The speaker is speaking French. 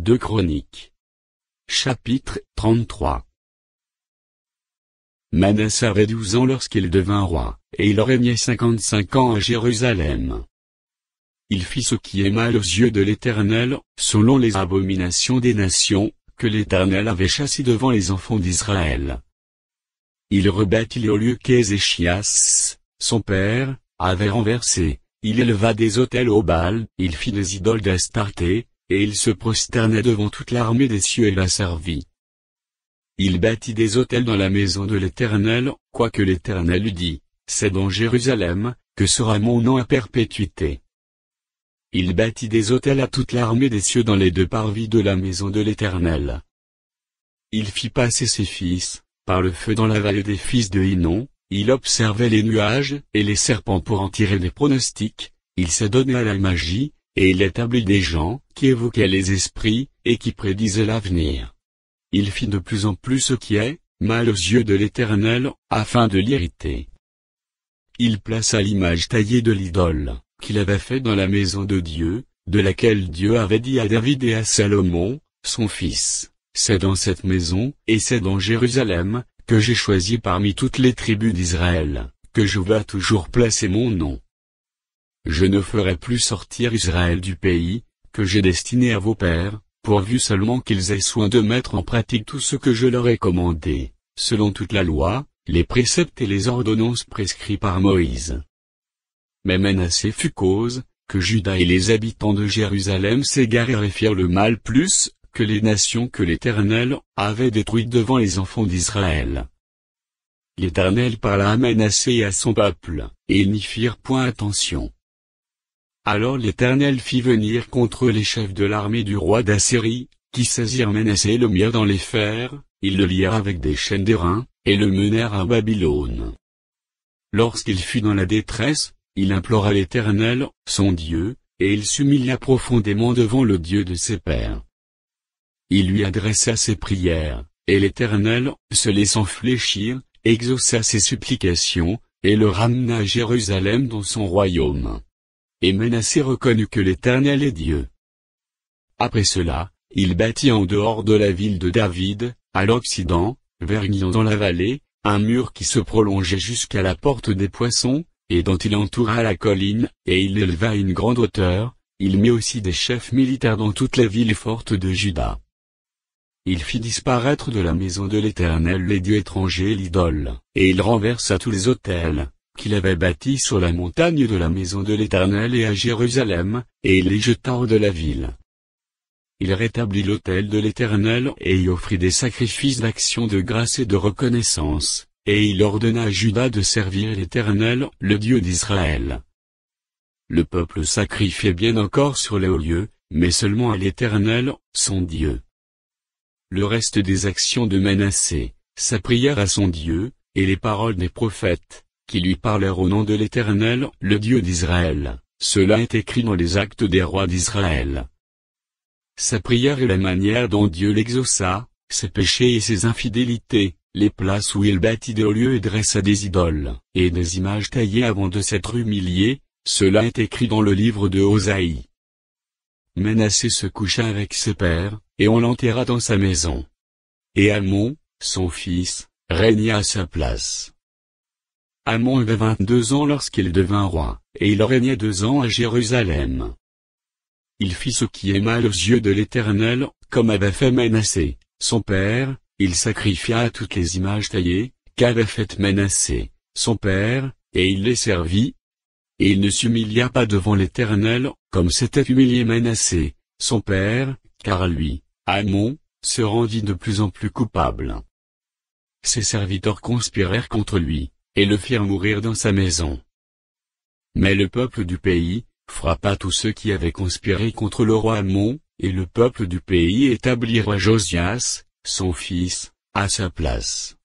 2 Chroniques. Chapitre 33. Manassé avait 12 ans lorsqu'il devint roi, et il régnait 55 ans à Jérusalem. Il fit ce qui est mal aux yeux de l'Éternel, selon les abominations des nations, que l'Éternel avait chassées devant les enfants d'Israël. Il rebâtit les hauts lieux qu'Ézéchias, son père, avait renversés. Il éleva des autels au Baal, il fit des idoles d'Astarté, et il se prosterna devant toute l'armée des cieux et la servit. Il bâtit des autels dans la maison de l'Éternel, quoique l'Éternel eût dit, c'est dans Jérusalem, que sera mon nom à perpétuité. Il bâtit des autels à toute l'armée des cieux dans les 2 parvis de la maison de l'Éternel. Il fit passer ses fils, par le feu dans la vallée des fils de Hinnom, il observait les nuages et les serpents pour en tirer des pronostics, il s'est donné à la magie, et il établit des gens qui évoquaient les esprits, et qui prédisaient l'avenir. Il fit de plus en plus ce qui est mal aux yeux de l'Éternel, afin de l'irriter. Il plaça l'image taillée de l'idole, qu'il avait fait dans la maison de Dieu, de laquelle Dieu avait dit à David et à Salomon, son fils, c'est dans cette maison, et c'est dans Jérusalem, que j'ai choisi parmi toutes les tribus d'Israël, que je vais toujours placer mon nom. Je ne ferai plus sortir Israël du pays, que j'ai destiné à vos pères, pourvu seulement qu'ils aient soin de mettre en pratique tout ce que je leur ai commandé, selon toute la loi, les préceptes et les ordonnances prescrits par Moïse. Mais Manassé fut cause, que Juda et les habitants de Jérusalem s'égarèrent et firent le mal plus, que les nations que l'Éternel avait détruites devant les enfants d'Israël. L'Éternel parla à Manassé et à son peuple, et ils n'y firent point attention. Alors l'Éternel fit venir contre eux les chefs de l'armée du roi d'Assyrie, qui saisirent Manassé et le mirent dans les fers, ils le lièrent avec des chaînes d'airain, et le menèrent à Babylone. Lorsqu'il fut dans la détresse, il implora l'Éternel, son Dieu, et il s'humilia profondément devant le Dieu de ses pères. Il lui adressa ses prières, et l'Éternel, se laissant fléchir, exauça ses supplications, et le ramena à Jérusalem dans son royaume. Et Manassé reconnut que l'Éternel est Dieu. Après cela, il bâtit en dehors de la ville de David, à l'Occident, vers Gihon dans la vallée, un mur qui se prolongeait jusqu'à la porte des poissons, et dont il entoura la colline, et il l'éleva à une grande hauteur, il mit aussi des chefs militaires dans toutes les villes fortes de Juda. Il fit disparaître de la maison de l'Éternel les dieux étrangers et l'idole, et il renversa tous les autels qu'il avait bâtis sur la montagne de la maison de l'Éternel et à Jérusalem, et il les jeta hors de la ville. Il rétablit l'autel de l'Éternel et y offrit des sacrifices d'action de grâce et de reconnaissance, et il ordonna à Juda de servir l'Éternel, le Dieu d'Israël. Le peuple sacrifiait bien encore sur les hauts lieux, mais seulement à l'Éternel, son Dieu. Le reste des actions de Manassé, sa prière à son Dieu, et les paroles des prophètes, qui lui parlèrent au nom de l'Éternel, le Dieu d'Israël, cela est écrit dans les actes des rois d'Israël. Sa prière et la manière dont Dieu l'exauça, ses péchés et ses infidélités, les places où il bâtit des hauts lieux et dressa des idoles, et des images taillées avant de s'être humilié, cela est écrit dans le livre de Osaïe. Manassé se coucha avec ses pères, et on l'enterra dans sa maison. Et Amon, son fils, régna à sa place. Amon avait 22 ans lorsqu'il devint roi, et il régnait 2 ans à Jérusalem. Il fit ce qui est mal aux yeux de l'Éternel, comme avait fait Manassé, son père, il sacrifia à toutes les images taillées, qu'avait faites Manassé, son père, et il les servit. Et il ne s'humilia pas devant l'Éternel, comme s'était humilié Manassé, son père, car lui, Amon, se rendit de plus en plus coupable. Ses serviteurs conspirèrent contre lui, et le firent mourir dans sa maison. Mais le peuple du pays frappa tous ceux qui avaient conspiré contre le roi Amon, et le peuple du pays établit roi Josias, son fils, à sa place.